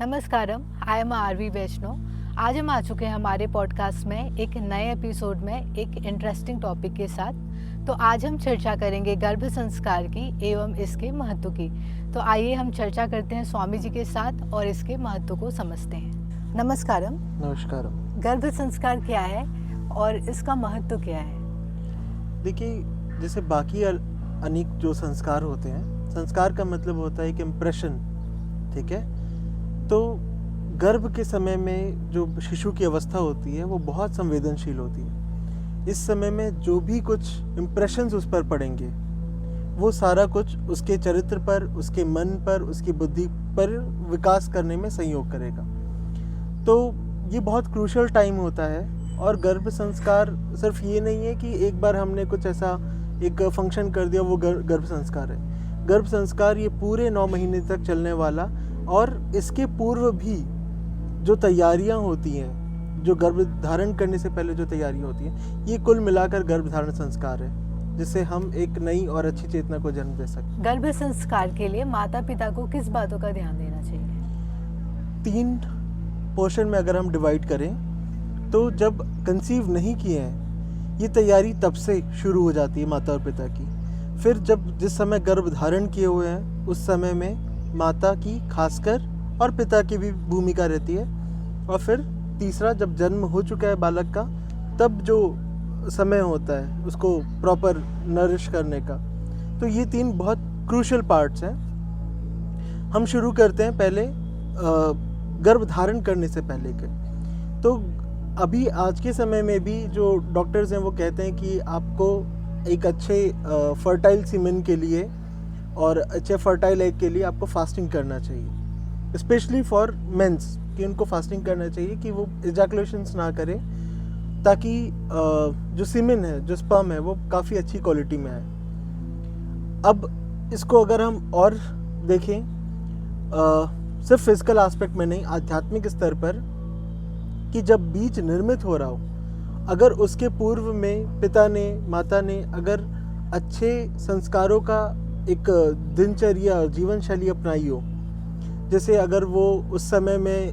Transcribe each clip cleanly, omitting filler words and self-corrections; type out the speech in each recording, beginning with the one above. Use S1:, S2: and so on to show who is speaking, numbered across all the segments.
S1: नमस्कारम, I am RV वैष्णव। आज हम आ चुके हैं हमारे पॉडकास्ट में एक नए एपिसोड में एक इंटरेस्टिंग टॉपिक के साथ। तो आज हम चर्चा करेंगे गर्भ संस्कार की एवं इसके महत्व की। तो आइए हम चर्चा करते हैं स्वामी जी के साथ और इसके महत्व को समझते हैं। नमस्कारम।
S2: नमस्कारम।
S1: गर्भ संस्कार क्या है और इसका महत्व क्या है?
S2: देखिए, जैसे बाकी अनेक जो संस्कार होते हैं, संस्कार का मतलब होता है एक इम्प्रेशन, ठीक है। तो गर्भ के समय में जो शिशु की अवस्था होती है वो बहुत संवेदनशील होती है। इस समय में जो भी कुछ इम्प्रेशंस उस पर पड़ेंगे वो सारा कुछ उसके चरित्र पर, उसके मन पर, उसकी बुद्धि पर विकास करने में सहयोग करेगा। तो ये बहुत क्रूशियल टाइम होता है। और गर्भ संस्कार सिर्फ ये नहीं है कि एक बार हमने कुछ ऐसा एक फंक्शन कर दिया वो गर्भ संस्कार है। गर्भ संस्कार ये पूरे 9 महीने तक चलने वाला और इसके पूर्व भी जो तैयारियां होती हैं, जो गर्भ धारण करने से पहले जो तैयारियां होती हैं, ये कुल मिलाकर गर्भ धारण संस्कार है, जिससे हम एक नई और अच्छी चेतना को जन्म दे सकते।
S1: गर्भ संस्कार के लिए माता पिता को किस बातों का ध्यान देना चाहिए?
S2: 3 पोर्शन में अगर हम डिवाइड करें तो जब कंसीव नहीं किए हैं, ये तैयारी तब से शुरू हो जाती है माता और पिता की। फिर जब जिस समय गर्भ धारण किए हुए हैं उस समय में माता की खासकर और पिता की भी भूमिका रहती है। और फिर तीसरा, जब जन्म हो चुका है बालक का, तब जो समय होता है उसको प्रॉपर नरिश करने का। तो ये 3 बहुत क्रूशियल पार्ट्स हैं। हम शुरू करते हैं पहले गर्भ धारण करने से पहले के। तो अभी आज के समय में भी जो डॉक्टर्स हैं वो कहते हैं कि आपको एक अच्छे फर्टाइल सीमेन के लिए और अच्छे फर्टाइल एग के लिए आपको फास्टिंग करना चाहिए, स्पेशली फॉर मेंस, कि उनको फास्टिंग करना चाहिए कि वो इजैकुलेशंस ना करें, ताकि जो सीमेन है, जो स्पर्म है, वो काफ़ी अच्छी क्वालिटी में आए। अब इसको अगर हम और देखें, सिर्फ फिजिकल एस्पेक्ट में नहीं, आध्यात्मिक स्तर पर, कि जब बीज निर्मित हो रहा हो, अगर उसके पूर्व में पिता ने, माता ने अगर अच्छे संस्कारों का एक दिनचर्या, जीवन शैली अपनाई हो, जैसे अगर वो उस समय में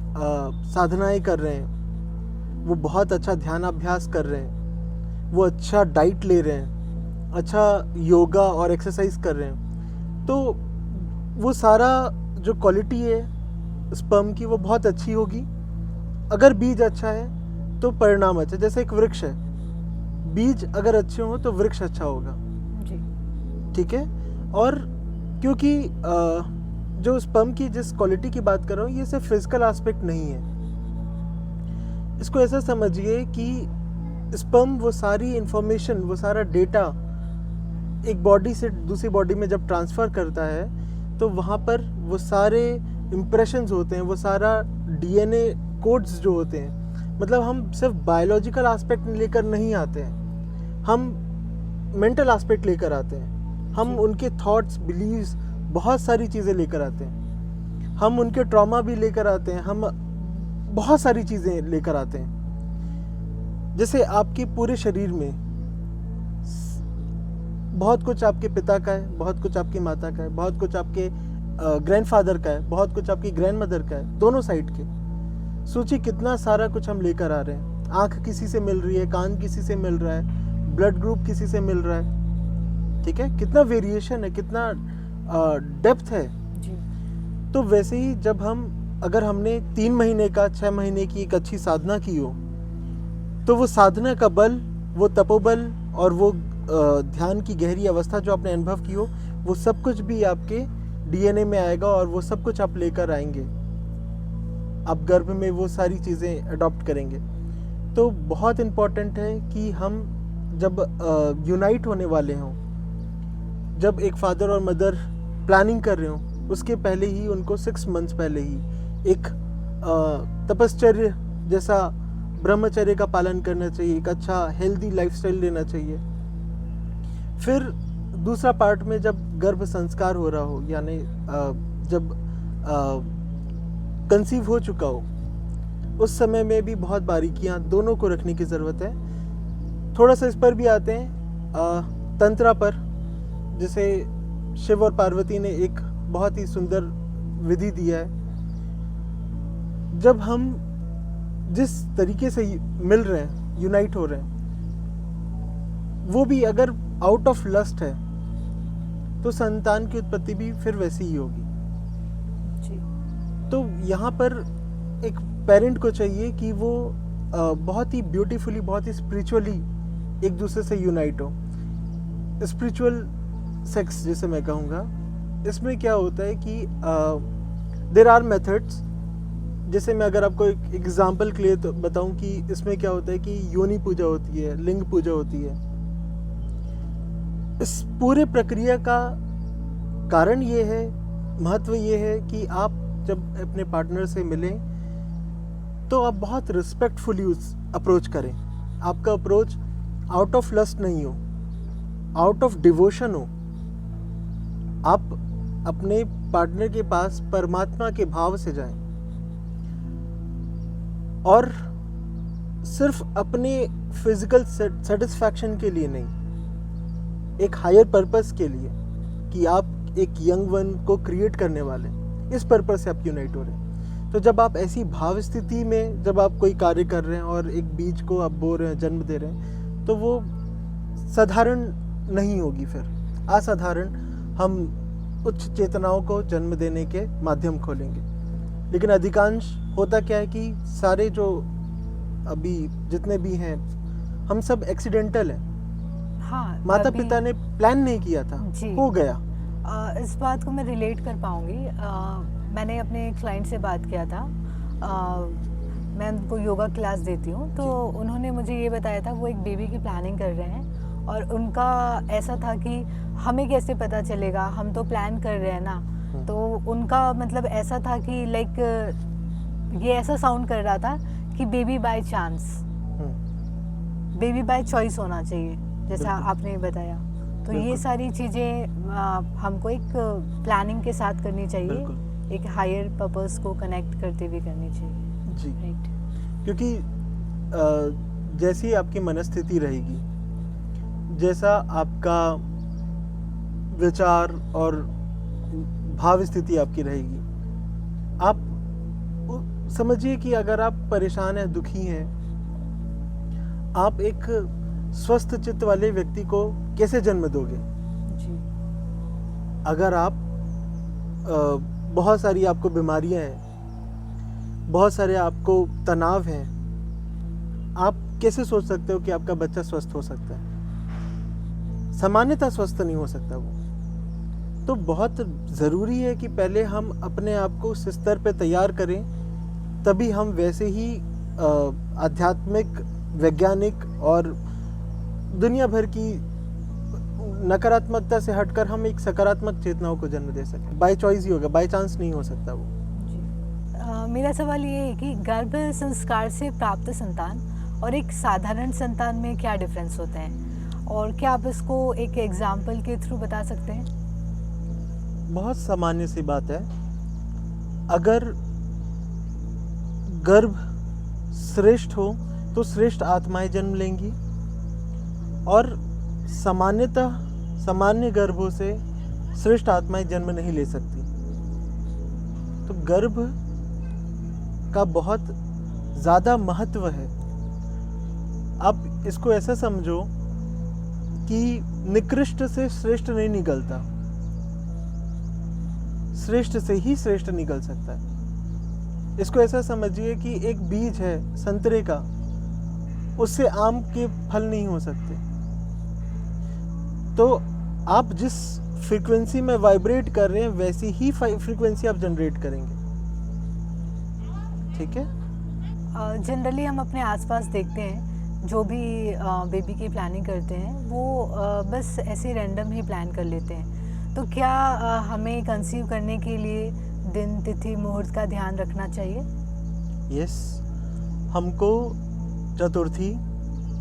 S2: साधनाएं कर रहे हैं, वो बहुत अच्छा ध्यान अभ्यास कर रहे हैं, वो अच्छा डाइट ले रहे हैं, अच्छा योगा और एक्सरसाइज कर रहे हैं, तो वो सारा जो क्वालिटी है स्पर्म की वो बहुत अच्छी होगी। अगर बीज अच्छा है तो परिणाम अच्छा। जैसे एक वृक्ष है, बीज अगर अच्छे हो तो वृक्ष अच्छा होगा
S1: जी,
S2: ठीक है। और क्योंकि जो स्पर्म की जिस क्वालिटी की बात कर रहा हूँ, ये सिर्फ फिजिकल एस्पेक्ट नहीं है। इसको ऐसा समझिए कि स्पर्म वो सारी इंफॉर्मेशन, वो सारा डेटा एक बॉडी से दूसरी बॉडी में जब ट्रांसफ़र करता है तो वहाँ पर वो सारे इम्प्रेशंस होते हैं, वो सारा डीएनए कोड्स जो होते हैं, मतलब हम सिर्फ बायोलॉजिकल एस्पेक्ट लेकर नहीं आते हैं, हम मेंटल एस्पेक्ट लेकर आते हैं, हम उनके थॉट्स, बिलीव्स, बहुत सारी चीज़ें लेकर आते हैं, हम उनके ट्रॉमा भी लेकर आते हैं, हम बहुत सारी चीज़ें लेकर आते हैं। जैसे आपके पूरे शरीर में बहुत कुछ आपके पिता का है, बहुत कुछ आपकी माता का है, बहुत कुछ आपके ग्रैंडफादर का है, बहुत कुछ आपकी ग्रैंडमदर का है, दोनों साइड के। सोचिए कितना सारा कुछ हम लेकर आ रहे हैं। आँख किसी से मिल रही है, कान किसी से मिल रहा है, ब्लड ग्रुप किसी से मिल रहा है, ठीक है। कितना वेरिएशन है, कितना डेप्थ है
S1: जी।
S2: तो वैसे ही जब अगर हमने 3 महीने का, 6 महीने की एक अच्छी साधना की हो, तो वो साधना का बल, वो तपोबल और वो ध्यान की गहरी अवस्था जो आपने अनुभव की हो, वो सब कुछ भी आपके डीएनए में आएगा और वो सब कुछ आप लेकर आएंगे, आप गर्भ में वो सारी चीज़ें अडॉप्ट करेंगे। तो बहुत इम्पॉर्टेंट है कि हम जब यूनाइट होने वाले हों, जब एक फादर और मदर प्लानिंग कर रहे हों, उसके पहले ही उनको 6 मंथ्स पहले ही एक तपश्चर्य जैसा ब्रह्मचर्य का पालन करना चाहिए, एक अच्छा हेल्दी लाइफस्टाइल लेना चाहिए। फिर दूसरा पार्ट में जब गर्भ संस्कार हो रहा हो, यानी जब कंसीव हो चुका हो, उस समय में भी बहुत बारीकियां दोनों को रखने की ज़रूरत है। थोड़ा सा इस पर भी आते हैं तंत्रा पर। जैसे शिव और पार्वती ने एक बहुत ही सुंदर विधि दिया है जब हम जिस तरीके से मिल रहे हैं, यूनाइट हो रहे हैं, वो भी अगर आउट ऑफ लस्ट है तो संतान की उत्पत्ति भी फिर वैसी ही होगी।
S1: जी।
S2: तो यहाँ पर एक पेरेंट को चाहिए कि वो बहुत ही ब्यूटीफुली, बहुत ही स्पिरिचुअली एक दूसरे से यूनाइट हो। स्पिरिचुअल सेक्स जैसे मैं कहूँगा, इसमें क्या होता है कि देयर आर मेथड्स। जैसे मैं अगर आपको एक एग्जांपल के लिए तो बताऊं कि इसमें क्या होता है कि योनि पूजा होती है, लिंग पूजा होती है। इस पूरे प्रक्रिया का कारण ये है, महत्व ये है कि आप जब अपने पार्टनर से मिलें तो आप बहुत रिस्पेक्टफुली उस अप्रोच करें। आपका अप्रोच आउट ऑफ लस्ट नहीं हो, आउट ऑफ डिवोशन हो। आप अपने पार्टनर के पास परमात्मा के भाव से जाएं और सिर्फ अपने फिजिकल सेटिस्फैक्शन के लिए नहीं, एक हायर पर्पस के लिए कि आप एक यंग वन को क्रिएट करने वाले, इस पर्पस से आप यूनाइट हो रहे हैं। तो जब आप ऐसी भाव स्थिति में जब आप कोई कार्य कर रहे हैं और एक बीज को आप बो रहे हैं, जन्म दे रहे हैं, तो वो साधारण नहीं होगी, फिर असाधारण हम उच्च चेतनाओं को जन्म देने के माध्यम खोलेंगे। लेकिन अधिकांश होता क्या है कि सारे जो अभी जितने भी हैं, हम सब एक्सीडेंटल हैं।
S1: हाँ,
S2: माता पिता ने प्लान नहीं किया था, हो गया।
S1: इस बात को मैं रिलेट कर पाऊंगी। मैंने अपने क्लाइंट से बात किया था। मैं उनको योगा क्लास देती हूँ, तो उन्होंने मुझे ये बताया था वो एक बेबी की प्लानिंग कर रहे हैं और उनका ऐसा था कि हमें कैसे पता चलेगा, हम तो प्लान कर रहे हैं ना। तो उनका मतलब ऐसा था कि लाइक ये ऐसा साउंड कर रहा था कि baby by chance, baby by choice होना चाहिए, जैसा आपने बताया। तो ये सारी चीज़ें हमको एक प्लानिंग के साथ करनी चाहिए, एक हायर पर्पस को कनेक्ट करते हुए करनी चाहिए।
S2: जी,
S1: राइट।
S2: क्योंकि जैसी आपकी मनस्थिति रहेगी, जैसा आपका विचार और भाव स्थिति आपकी रहेगी, आप समझिए कि अगर आप परेशान हैं, दुखी हैं, आप एक स्वस्थ चित्त वाले व्यक्ति को कैसे जन्म दोगे?
S1: जी।
S2: अगर आप बहुत सारी आपको बीमारियां हैं, बहुत सारे आपको तनाव हैं, आप कैसे सोच सकते हो कि आपका बच्चा स्वस्थ हो सकता है? सामान्यतः स्वस्थ नहीं हो सकता वो। तो बहुत ज़रूरी है कि पहले हम अपने आप को उस स्तर पे तैयार करें, तभी हम वैसे ही आध्यात्मिक, वैज्ञानिक और दुनिया भर की नकारात्मकता से हटकर हम एक सकारात्मक चेतनाओं को जन्म दे सकें। बाय चॉइस ही होगा, बाय चांस नहीं हो सकता वो।
S1: जी। मेरा सवाल ये है कि गर्भ संस्कार से प्राप्त संतान और एक साधारण संतान में क्या डिफरेंस होते हैं, और क्या आप इसको एक एग्जाम्पल के थ्रू बता सकते हैं?
S2: बहुत सामान्य सी बात है। अगर गर्भ श्रेष्ठ हो तो श्रेष्ठ आत्माएं जन्म लेंगी, और सामान्यतः सामान्य गर्भों से श्रेष्ठ आत्माएं जन्म नहीं ले सकती। तो गर्भ का बहुत ज़्यादा महत्व है। आप इसको ऐसा समझो कि निकृष्ट से श्रेष्ठ नहीं निकलता, श्रेष्ठ से ही श्रेष्ठ निकल सकता है। इसको ऐसा समझिए कि एक बीज है संतरे का, उससे आम के फल नहीं हो सकते। तो आप जिस फ्रीक्वेंसी में वाइब्रेट कर रहे हैं, वैसी ही फ्रीक्वेंसी आप जनरेट करेंगे। ठीक है।
S1: जनरली हम अपने आसपास देखते हैं, जो भी बेबी की प्लानिंग करते हैं वो बस ऐसे रैंडम ही प्लान कर लेते हैं। तो क्या हमें कंसीव करने के लिए दिन, तिथि, मुहूर्त का ध्यान रखना चाहिए?
S2: यस, हमको चतुर्थी,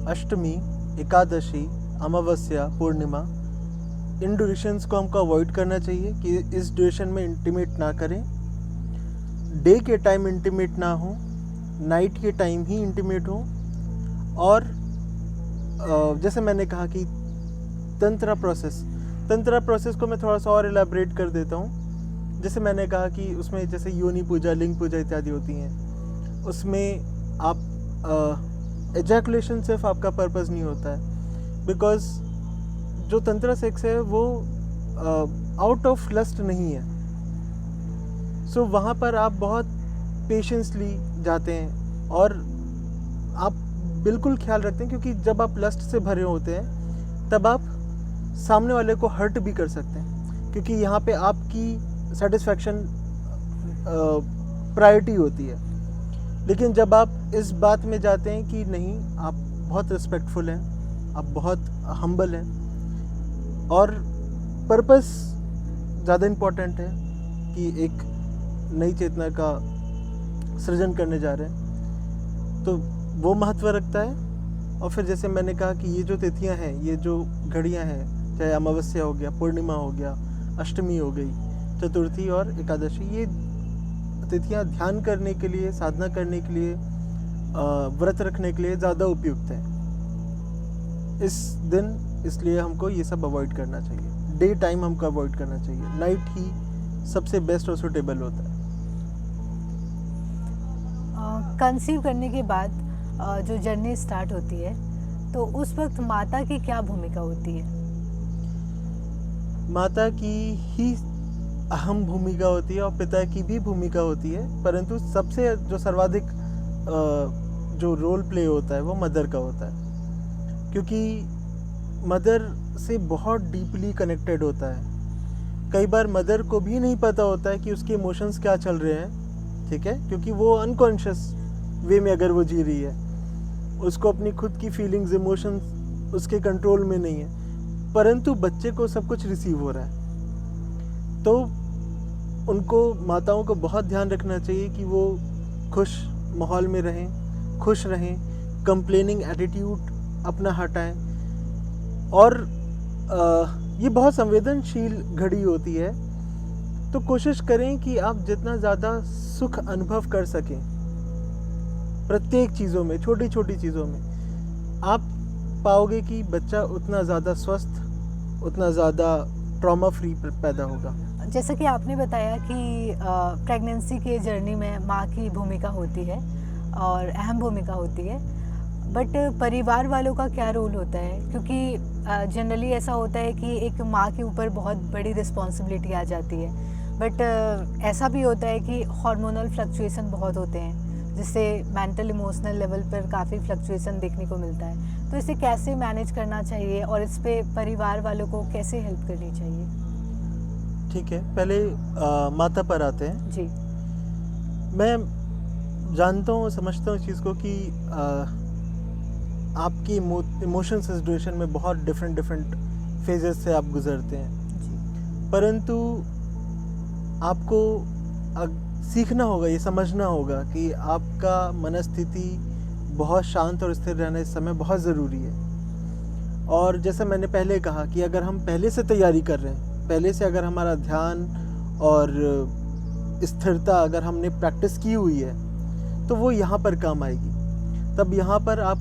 S2: अष्टमी, एकादशी, अमावस्या, पूर्णिमा, इन ड्यूरेशंस को हमको अवॉइड करना चाहिए कि इस ड्यूरेशन में इंटीमेट ना करें। डे के टाइम इंटीमेट ना हो, नाइट के टाइम ही इंटीमेट हो। और जैसे मैंने कहा कि तंत्रा प्रोसेस को मैं थोड़ा सा और एलैबोरेट कर देता हूँ। जैसे मैंने कहा कि उसमें जैसे योनि पूजा, लिंग पूजा इत्यादि होती हैं। उसमें आप एजैकुलेशन सिर्फ आपका पर्पस नहीं होता है, बिकॉज जो तंत्रा सेक्स है वो आउट ऑफ लस्ट नहीं है। सो वहाँ पर आप बहुत पेशेंसली जाते हैं और आप बिल्कुल ख्याल रखते हैं, क्योंकि जब आप लस्ट से भरे होते हैं तब आप सामने वाले को हर्ट भी कर सकते हैं, क्योंकि यहाँ पे आपकी सेटिस्फैक्शन प्रायोरिटी होती है। लेकिन जब आप इस बात में जाते हैं कि नहीं, आप बहुत रिस्पेक्टफुल हैं, आप बहुत हम्बल हैं और पर्पस ज़्यादा इम्पोर्टेंट है कि एक नई चेतना का सृजन करने जा रहे हैं, तो वो महत्व रखता है। और फिर जैसे मैंने कहा कि ये जो तिथियां हैं, ये जो घड़ियां हैं, चाहे अमावस्या हो गया, पूर्णिमा हो गया, अष्टमी हो गई, चतुर्थी और एकादशी, ये तिथियां ध्यान करने के लिए, साधना करने के लिए, व्रत रखने के लिए ज़्यादा उपयुक्त है इस दिन। इसलिए हमको ये सब अवॉइड करना चाहिए। डे टाइम हमको अवॉइड करना चाहिए, नाइट ही सबसे बेस्ट और सुटेबल होता है।
S1: कंसीव करने के बाद जो जर्नी स्टार्ट होती है, तो उस वक्त माता की क्या भूमिका होती है?
S2: माता की ही अहम भूमिका होती है और पिता की भी भूमिका होती है, परंतु सबसे जो सर्वाधिक जो रोल प्ले होता है वो मदर का होता है, क्योंकि मदर से बहुत डीपली कनेक्टेड होता है। कई बार मदर को भी नहीं पता होता है कि उसके इमोशंस क्या चल रहे हैं, ठीक है, क्योंकि वो अनकॉन्शियस वे में अगर वो जी रही है, उसको अपनी खुद की फीलिंग्स, इमोशंस उसके कंट्रोल में नहीं है, परंतु बच्चे को सब कुछ रिसीव हो रहा है। तो उनको, माताओं को बहुत ध्यान रखना चाहिए कि वो खुश माहौल में रहें, खुश रहें, कंप्लेनिंग एटीट्यूड अपना हटाएं। और ये बहुत संवेदनशील घड़ी होती है, तो कोशिश करें कि आप जितना ज़्यादा सुख अनुभव कर सकें प्रत्येक चीज़ों में, छोटी छोटी चीज़ों में, आप पाओगे कि बच्चा उतना ज़्यादा स्वस्थ, उतना ज़्यादा ट्रॉमा फ्री पैदा होगा।
S1: जैसा कि आपने बताया कि प्रेगनेंसी के जर्नी में माँ की भूमिका होती है और अहम भूमिका होती है, बट परिवार वालों का क्या रोल होता है? क्योंकि जनरली ऐसा होता है कि एक माँ के ऊपर बहुत बड़ी रिस्पॉन्सिबिलिटी आ जाती है, बट ऐसा भी होता है कि हार्मोनल फ्लक्चुएसन बहुत होते हैं, जिससे मेंटल इमोशनल लेवल पर काफ़ी फ्लक्चुएसन देखने को मिलता है। तो इसे कैसे मैनेज करना चाहिए और इस पे परिवार वालों को कैसे हेल्प करनी चाहिए?
S2: ठीक है, पहले माता पर आते हैं।
S1: जी।
S2: मैं जानता हूँ, समझता हूँ इस चीज़ को कि आपकी इमोशन सिचुएशन में बहुत डिफरेंट फेजेस से आप गुजरते हैं,
S1: जी।
S2: परंतु आपको सीखना होगा, ये समझना होगा कि आपका मनस्थिति बहुत शांत और स्थिर रहना इस समय बहुत ज़रूरी है। और जैसे मैंने पहले कहा कि अगर हम पहले से तैयारी कर रहे हैं, पहले से अगर हमारा ध्यान और स्थिरता अगर हमने प्रैक्टिस की हुई है, तो वो यहाँ पर काम आएगी। तब यहाँ पर आप,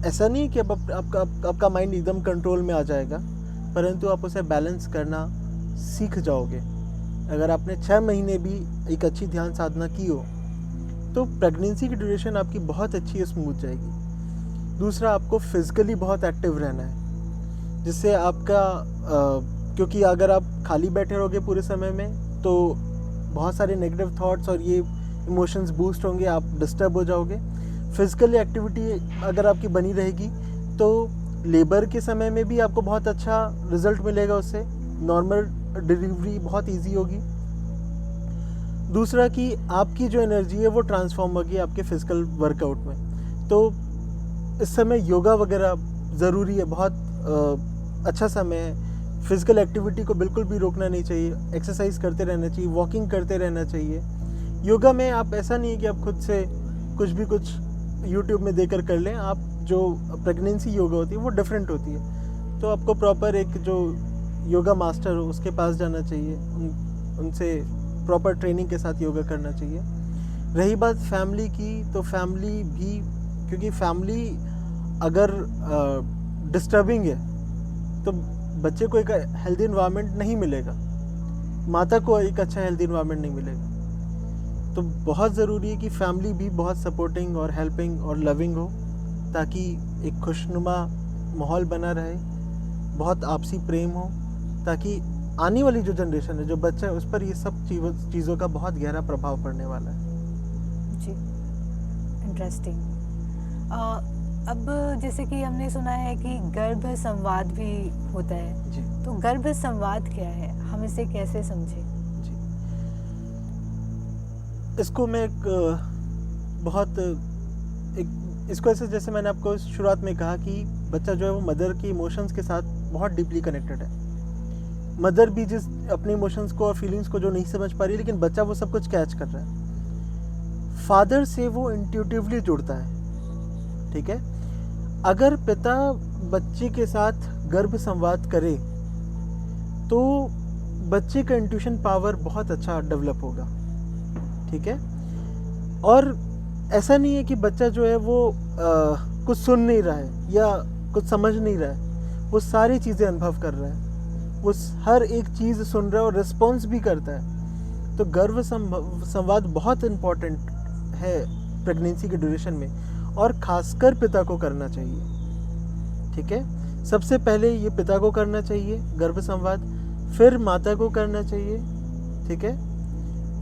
S2: ऐसा नहीं कि अब आपका माइंड एकदम कंट्रोल में आ जाएगा, परंतु आप उसे बैलेंस करना सीख जाओगे। अगर आपने 6 महीने भी एक अच्छी ध्यान साधना की हो, तो प्रेगनेंसी की ड्यूरेशन आपकी बहुत अच्छी स्मूथ जाएगी। दूसरा, आपको फिज़िकली बहुत एक्टिव रहना है, जिससे आपका क्योंकि अगर आप खाली बैठे रहोगे पूरे समय में, तो बहुत सारे नेगेटिव थॉट्स और ये इमोशंस बूस्ट होंगे, आप डिस्टर्ब हो जाओगे। फिज़िकल एक्टिविटी अगर आपकी बनी रहेगी, तो लेबर के समय में भी आपको बहुत अच्छा रिजल्ट मिलेगा उससे, नॉर्मल डिलीवरी बहुत इजी होगी। दूसरा कि आपकी जो एनर्जी है वो ट्रांसफॉर्म होगी आपके फिजिकल वर्कआउट में। तो इस समय योगा वगैरह ज़रूरी है, बहुत अच्छा समय है। फिज़िकल एक्टिविटी को बिल्कुल भी रोकना नहीं चाहिए, एक्सरसाइज करते रहना चाहिए, वॉकिंग करते रहना चाहिए। योगा में आप, ऐसा नहीं है कि आप खुद से कुछ यूट्यूब में देकर कर लें। आप जो प्रेगनेंसी योगा होती है वो डिफरेंट होती है, तो आपको प्रॉपर एक जो योगा मास्टर हो उसके पास जाना चाहिए, उनसे प्रॉपर ट्रेनिंग के साथ योगा करना चाहिए। रही बात फैमिली की, तो फैमिली भी, क्योंकि फैमिली अगर डिस्टर्बिंग है तो बच्चे को एक हेल्दी इन्वायरमेंट नहीं मिलेगा, माता को एक अच्छा हेल्दी इन्वायरमेंट नहीं मिलेगा। तो बहुत ज़रूरी है कि फैमिली भी बहुत सपोर्टिंग और हेल्पिंग और लविंग हो, ताकि एक खुशनुमा माहौल बना रहे, बहुत आपसी प्रेम हो, ताकि आने वाली जो जनरेशन है, जो बच्चा है, उस पर ये सब चीज़ों का बहुत गहरा प्रभाव पड़ने वाला है।
S1: जी, इंटरेस्टिंग। अब जैसे कि हमने सुना है कि गर्भ संवाद भी होता है,
S2: जी
S1: तो गर्भ संवाद क्या है, हम इसे कैसे समझें?
S2: जी, इसको मैं इसको ऐसे, जैसे मैंने आपको शुरुआत में कहा कि बच्चा जो है वो मदर के इमोशंस के साथ बहुत डीपली कनेक्टेड है। मदर भी जिस अपने इमोशंस को और फीलिंग्स को जो नहीं समझ पा रही, लेकिन बच्चा वो सब कुछ कैच कर रहा है। फादर से वो इंट्यूटिवली जुड़ता है, ठीक है। अगर पिता बच्चे के साथ गर्भ संवाद करे तो बच्चे का इंट्यूशन पावर बहुत अच्छा डेवलप होगा, ठीक है। और ऐसा नहीं है कि बच्चा जो है वो कुछ सुन नहीं रहा है या कुछ समझ नहीं रहा है, वो सारी चीज़ें अनुभव कर रहा है, वो हर एक चीज़ सुन रहा है और रिस्पॉन्स भी करता है। तो गर्भ संवाद बहुत इम्पॉर्टेंट है प्रेगनेंसी के ड्यूरेशन में, और ख़ासकर पिता को करना चाहिए, ठीक है। सबसे पहले ये पिता को करना चाहिए गर्भ संवाद, फिर माता को करना चाहिए, ठीक है।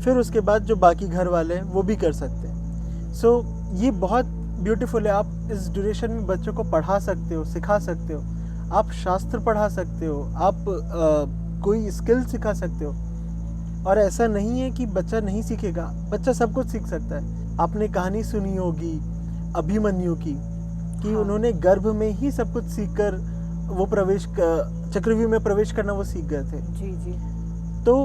S2: फिर उसके बाद जो बाकी घर वाले हैं वो भी कर सकते हैं। सो ये बहुत ब्यूटीफुल है। आप इस ड्यूरेशन में बच्चों को पढ़ा सकते हो, सिखा सकते हो, आप शास्त्र पढ़ा सकते हो, आप कोई स्किल सिखा सकते हो। और ऐसा नहीं है कि बच्चा नहीं सीखेगा, बच्चा सब कुछ सीख सकता है। आपने कहानी सुनी होगी अभिमन्यु की, कि
S1: हाँ।
S2: उन्होंने गर्भ में ही सब कुछ सीखकर वो चक्रव्यूह में प्रवेश करना वो सीख गए थे।
S1: जी जी।
S2: तो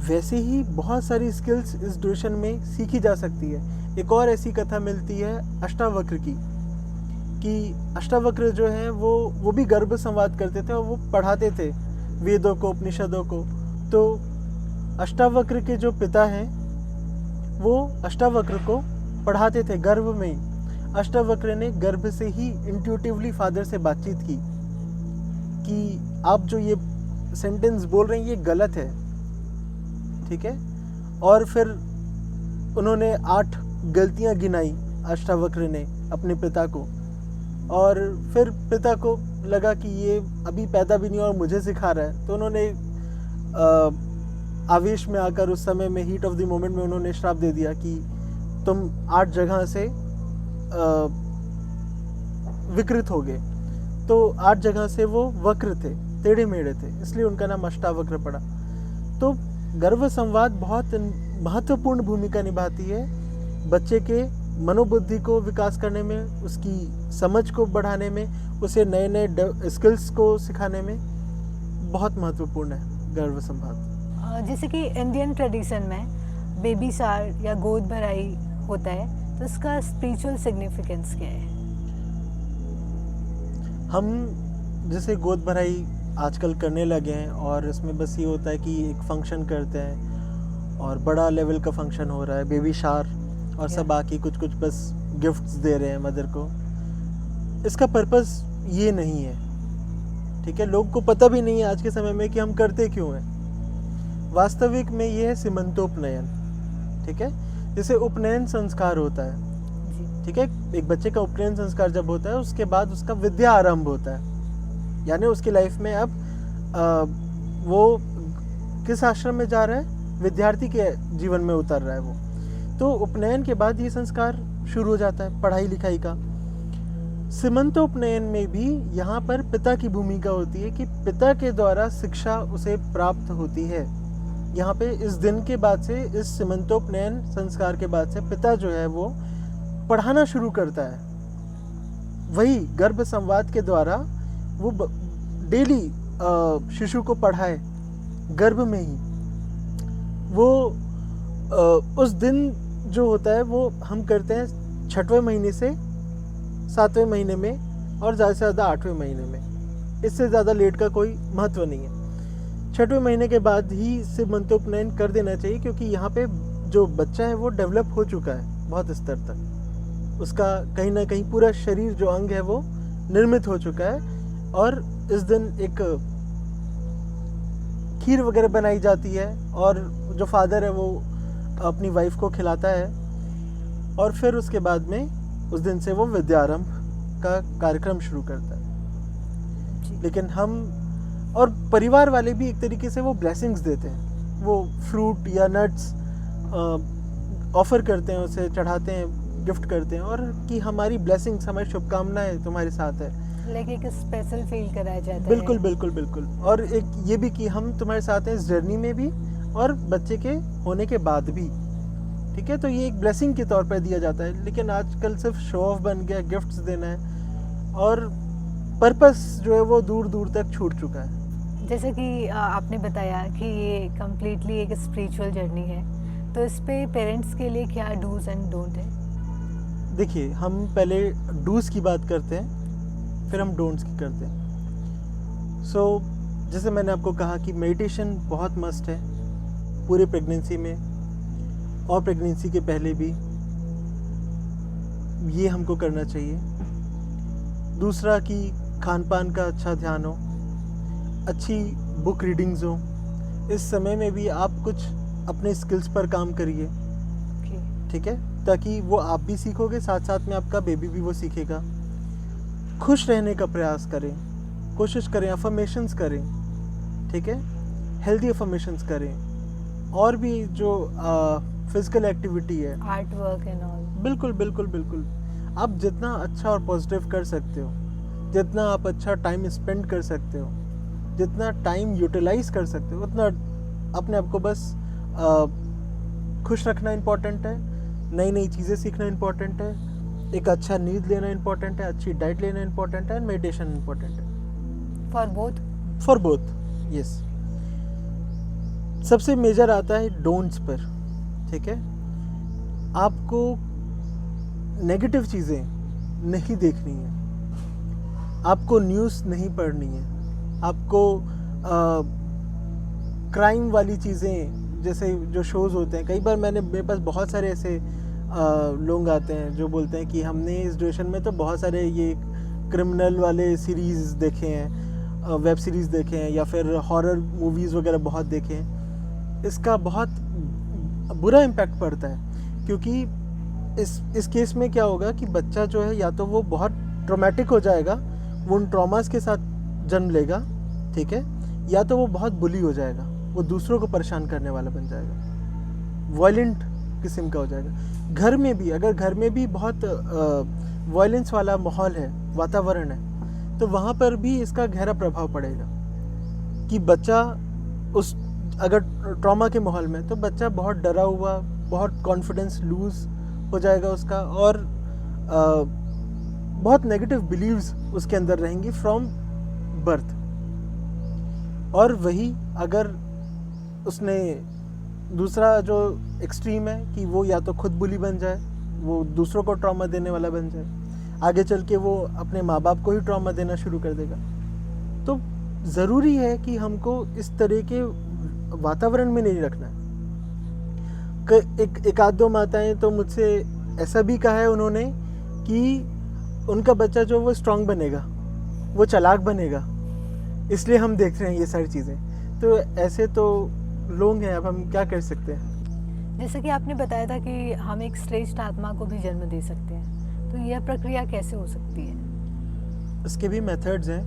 S2: वैसे ही बहुत सारी स्किल्स इस ड्यूरेशन में सीखी जा सकती है। एक और ऐसी कथा मिलती है अष्टावक्र की, कि अष्टावक्र जो है वो भी गर्भ संवाद करते थे और वो पढ़ाते थे वेदों को, उपनिषदों को। तो अष्टावक्र के जो पिता हैं वो अष्टावक्र को पढ़ाते थे गर्भ में ही। अष्टावक्र ने गर्भ से ही इंट्यूटिवली फादर से बातचीत की कि आप जो ये सेंटेंस बोल रहे हैं ये गलत है, ठीक है। और फिर उन्होंने 8 गलतियां गिनाई अष्टावक्र ने अपने पिता को, और फिर पिता को लगा कि ये अभी पैदा भी नहीं और मुझे सिखा रहा है। तो उन्होंने आवेश में आकर उस समय में, हीट ऑफ द मोमेंट में, उन्होंने श्राप दे दिया कि तुम 8 जगह से विकृत हो गए। तो 8 जगह से वो वक्र थे, टेढ़े मेढ़े थे, इसलिए उनका नाम अष्टावक्र पड़ा। तो गर्भ संवाद बहुत महत्वपूर्ण भूमिका निभाती है बच्चे के मनोबुद्धि को विकास करने में, उसकी समझ को बढ़ाने में, उसे नए नए स्किल्स को सिखाने में बहुत महत्वपूर्ण है गर्भ संवाद।
S1: जैसे कि इंडियन ट्रेडिशन में बेबी शावर या गोद भराई होता है, तो इसका स्पिरिचुअल सिग्निफिकेंस क्या है?
S2: हम जैसे गोद भराई आजकल करने लगे हैं, और इसमें बस ये होता है कि एक फंक्शन करते हैं और बड़ा लेवल का फंक्शन हो रहा है, बेबी शावर, और सब आके कुछ कुछ बस गिफ्ट्स दे रहे हैं मदर को। इसका पर्पस ये नहीं है, ठीक है। लोग को पता भी नहीं है आज के समय में कि हम करते क्यों हैं। वास्तविक में ये है सीमंतोपनयन, ठीक है। जैसे उपनयन संस्कार होता है, ठीक है। एक बच्चे का उपनयन संस्कार जब होता है, उसके बाद उसका विद्या आरंभ होता है, यानी उसकी लाइफ में अब वो किस आश्रम में जा रहा है, विद्यार्थी के जीवन में उतर रहा है वो। तो उपनयन के बाद ये संस्कार शुरू हो जाता है पढ़ाई लिखाई का। सीमंतोपनयन में भी यहाँ पर पिता की भूमिका होती है कि पिता के द्वारा शिक्षा उसे प्राप्त होती है। यहाँ पे इस दिन के बाद से, इस सीमंतोपनयन संस्कार के बाद से पिता जो है वो पढ़ाना शुरू करता है। वही गर्भ संवाद के द्वारा वो डेली शिशु को पढ़ाए गर्भ में ही। वो उस दिन जो होता है वो हम करते हैं 6वें महीने से 7वें महीने में, और ज़्यादा से ज़्यादा 8वें महीने में। इससे ज़्यादा लेट का कोई महत्व नहीं है। 6वें महीने के बाद ही सीमंतोपनयन कर देना चाहिए, क्योंकि यहाँ पे जो बच्चा है वो डेवलप हो चुका है बहुत स्तर तक। उसका कहीं ना कहीं पूरा शरीर जो अंग है वो निर्मित हो चुका है। और इस दिन एक खीर वगैरह बनाई जाती है, और जो फादर है वो अपनी वाइफ को खिलाता है और फिर उसके बाद में उस दिन से वो विद्यारंभ का कार्यक्रम शुरू करता है।
S1: जी।
S2: लेकिन हम और परिवार वाले भी एक तरीके से वो ब्लेसिंग्स देते हैं, वो फ्रूट या नट्स ऑफर करते हैं, उसे चढ़ाते हैं, गिफ्ट करते हैं और कि हमारी ब्लेसिंग्स, हमारी शुभकामनाएं तुम्हारे साथ है।
S1: लाइक एक स्पेशल फील कराया जाता
S2: बिल्कुल
S1: है।
S2: बिल्कुल बिल्कुल। और एक ये भी कि हम तुम्हारे साथ हैं इस जर्नी में भी और बच्चे के होने के बाद भी, ठीक है। तो ये एक ब्लेसिंग के तौर पर दिया जाता है। लेकिन आजकल सिर्फ शो ऑफ बन गया, गिफ्ट्स देना है और पर्पस जो है वो दूर दूर तक छूट चुका है।
S1: जैसे कि आपने बताया कि ये कम्प्लीटली एक स्पिरिचुअल जर्नी है, तो इस पे पेरेंट्स के लिए क्या डूज एंड डोंट है?
S2: देखिए, हम पहले डूज की बात करते हैं, फिर हम डोंट्स की करते हैं। सो जैसे मैंने आपको कहा कि मेडिटेशन बहुत मस्ट है पूरे प्रेगनेंसी में और प्रेगनेंसी के पहले भी, ये हमको करना चाहिए। दूसरा कि खान पान का अच्छा ध्यान हो, अच्छी बुक रीडिंग्स हो। इस समय में भी आप कुछ अपने स्किल्स पर काम करिए, ठीक है, ताकि वो आप भी सीखोगे, साथ साथ में आपका बेबी भी वो सीखेगा। खुश रहने का प्रयास करें, कोशिश करें, अफर्मेशंस करें, ठीक है, हेल्दी अफर्मेशंस करें। और भी जो फिजिकल एक्टिविटी है,
S1: आर्ट वर्क एंड ऑल,
S2: बिल्कुल बिल्कुल बिल्कुल। आप जितना अच्छा और पॉजिटिव कर सकते हो, जितना आप अच्छा टाइम स्पेंड कर सकते हो, जितना टाइम यूटिलाइज कर सकते हो, उतना अपने आप को बस खुश रखना इम्पोर्टेंट है। नई नई चीज़ें सीखना इम्पोर्टेंट है, एक अच्छा नींद लेना इम्पोर्टेंट है, अच्छी डाइट लेना इम्पोर्टेंट है, मेडिटेशन इम्पोर्टेंट है। For both yes. सबसे मेजर आता है डोंट्स पर, ठीक है। आपको नेगेटिव चीज़ें नहीं देखनी है, आपको न्यूज़ नहीं पढ़नी है, आपको क्राइम वाली चीज़ें जैसे जो शोज़ होते हैं, कई बार मेरे पास बहुत सारे ऐसे लोग आते हैं जो बोलते हैं कि हमने इस ड्यूरेशन में तो बहुत सारे ये क्रिमिनल वाले सीरीज़ देखे हैं, वेब सीरीज़ देखे हैं, या फिर हॉरर मूवीज़ वगैरह बहुत देखे हैं। इसका बहुत बुरा इम्पैक्ट पड़ता है, क्योंकि इस केस में क्या होगा कि बच्चा जो है या तो वो बहुत ट्रॉमेटिक हो जाएगा, वो उन ट्रॉमास के साथ जन्म लेगा, ठीक है, या तो वो बहुत बुली हो जाएगा, वो दूसरों को परेशान करने वाला बन जाएगा, वायलेंट किस्म का हो जाएगा। घर में भी, अगर घर में भी बहुत वायलेंस वाला माहौल है, वातावरण है, तो वहाँ पर भी इसका गहरा प्रभाव पड़ेगा कि बच्चा उस अगर ट्रॉमा के माहौल में, तो बच्चा बहुत डरा हुआ, बहुत कॉन्फिडेंस लूज़ हो जाएगा उसका, और बहुत नेगेटिव बिलीव्स उसके अंदर रहेंगी फ्रॉम बर्थ। और वही अगर उसने दूसरा जो एक्सट्रीम है कि वो या तो खुद बुली बन जाए, वो दूसरों को ट्रॉमा देने वाला बन जाए, आगे चल के वो अपने माँ बाप को ही ट्रॉमा देना शुरू कर देगा। तो ज़रूरी है कि हमको इस तरह के वातावरण में नहीं रखना है। एक आध दो माताएं तो मुझसे ऐसा भी कहा है उन्होंने कि उनका बच्चा जो वो स्ट्रांग बनेगा, वो चालाक बनेगा, इसलिए हम देख रहे हैं ये सारी चीज़ें। तो ऐसे तो लोग हैं, अब हम क्या कर सकते हैं।
S1: जैसे कि आपने बताया था कि हम एक श्रेष्ठ आत्मा को भी जन्म दे सकते हैं, तो यह प्रक्रिया कैसे हो सकती है?
S2: इसके भी मेथड्स हैं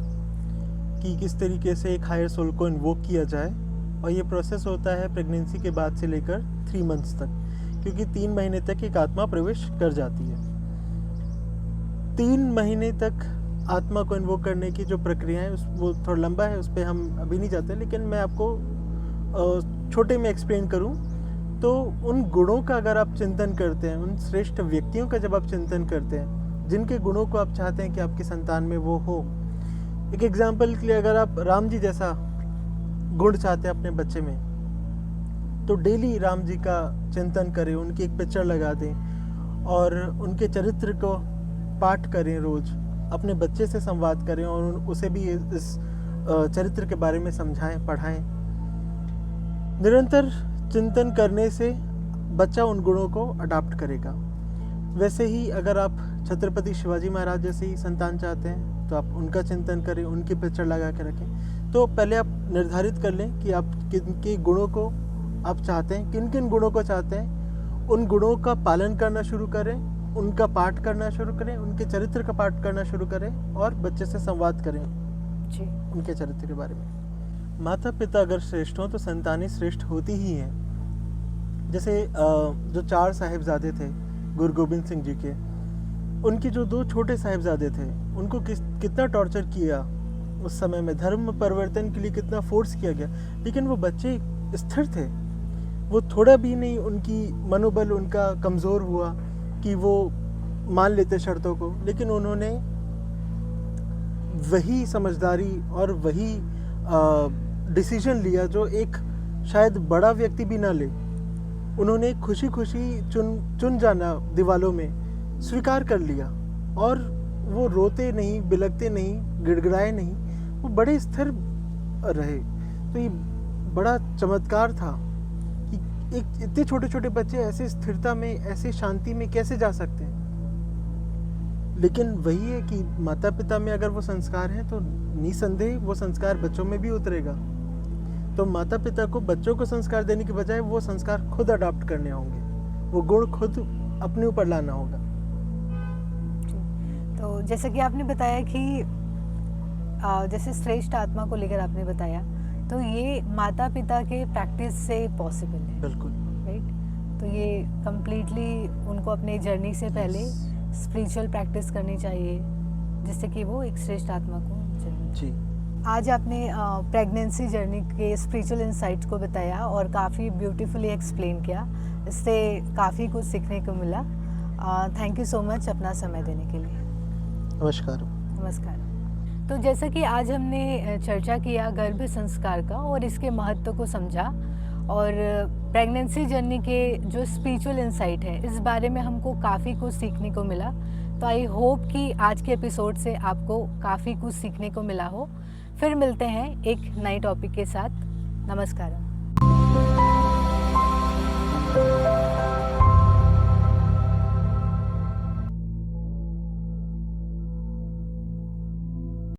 S2: कि किस तरीके से एक हायर सोल को इन्वोक किया जाए, और ये प्रोसेस होता है प्रेगनेंसी के बाद से लेकर 3 मंथ्स तक, क्योंकि 3 महीने तक एक आत्मा प्रवेश कर जाती है। 3 महीने तक आत्मा को इन्वोक करने की जो प्रक्रिया है वो थोड़ा लंबा है, उस पर हम अभी नहीं जाते, लेकिन मैं आपको छोटे में एक्सप्लेन करूं तो उन गुणों का अगर आप चिंतन करते हैं, उन श्रेष्ठ व्यक्तियों का जब आप चिंतन करते हैं जिनके गुणों को आप चाहते हैं कि आपकी संतान में वो हो। एक एग्जाम्पल के लिए, अगर आप राम जी जैसा गुण चाहते हैं अपने बच्चे में, तो डेली राम जी का चिंतन करें, उनकी एक पिक्चर लगा दें और उनके चरित्र को पाठ करें, रोज अपने बच्चे से संवाद करें और उसे भी इस चरित्र के बारे में समझाएं, पढ़ाएं। निरंतर चिंतन करने से बच्चा उन गुणों को अडॉप्ट करेगा। वैसे ही अगर आप छत्रपति शिवाजी महाराज जैसी संतान चाहते हैं तो आप उनका चिंतन करें, उनकी पिक्चर लगा के रखें। तो पहले आप निर्धारित कर लें कि आप किन के गुणों को आप चाहते हैं, किन किन गुणों को चाहते हैं, उन गुणों का पालन करना शुरू करें, उनका पाठ करना शुरू करें, उनके चरित्र का पाठ करना शुरू करें और बच्चे से संवाद करें
S1: जी।
S2: उनके चरित्र के बारे में। माता पिता अगर श्रेष्ठ हों तो संतानें श्रेष्ठ होती ही हैं। जैसे जो 4 साहिबजादे थे गुरु गोबिंद सिंह जी के, उनके जो 2 छोटे साहिबजादे थे उनको कितना टॉर्चर किया उस समय में, धर्म परिवर्तन के लिए कितना फोर्स किया गया, लेकिन वो बच्चे स्थिर थे। वो थोड़ा भी नहीं, उनकी मनोबल उनका कमज़ोर हुआ कि वो मान लेते शर्तों को, लेकिन उन्होंने वही समझदारी और वही डिसीजन लिया जो एक शायद बड़ा व्यक्ति भी ना ले। उन्होंने खुशी खुशी चुन जाना दीवालों में स्वीकार कर लिया, और वो रोते नहीं, बिलखते नहीं, गिड़गिड़ाए नहीं, वो बड़े स्थिर रहे। तो ये बड़ा चमत्कार था कि एक इतने छोटे छोटे बच्चे ऐसे स्थिरता में, ऐसे शांति में कैसे जा सकते हैं। लेकिन वही है कि माता पिता में अगर वो संस्कार हैं तो निसंदेह वो संस्कार बच्चों में भी उतरेगा। तो माता पिता को बच्चों को संस्कार देने के बजाय वो संस्कार खुद अडॉप्ट करने होंगे, वो गुण खुद अपने ऊपर लाना होगा।
S1: तो जैसे कि आपने बताया कि जैसे श्रेष्ठ आत्मा को लेकर आपने बताया, तो ये माता पिता के प्रैक्टिस से पॉसिबल है।
S2: बिल्कुल,
S1: राइट। तो ये कंप्लीटली उनको अपने जर्नी से पहले स्पिरिचुअल प्रैक्टिस करनी चाहिए, जिससे कि वो एक श्रेष्ठ आत्मा को जन्म
S2: जी।
S1: आज आपने प्रेगनेंसी जर्नी के स्पिरिचुअल इंसाइट्स को बताया और काफ़ी ब्यूटीफुली एक्सप्लेन किया। इससे काफ़ी कुछ सीखने को मिला। थैंक यू सो मच अपना समय देने के लिए।
S2: नमस्कार।
S1: नमस्कार। तो जैसा कि आज हमने चर्चा किया गर्भ संस्कार का और इसके महत्व को समझा, और प्रेगनेंसी जर्नी के जो स्पिरिचुअल इंसाइट है इस बारे में हमको काफ़ी कुछ सीखने को मिला। तो आई होप कि आज के एपिसोड से आपको काफ़ी कुछ सीखने को मिला हो। फिर मिलते हैं एक नए टॉपिक के साथ। नमस्कार।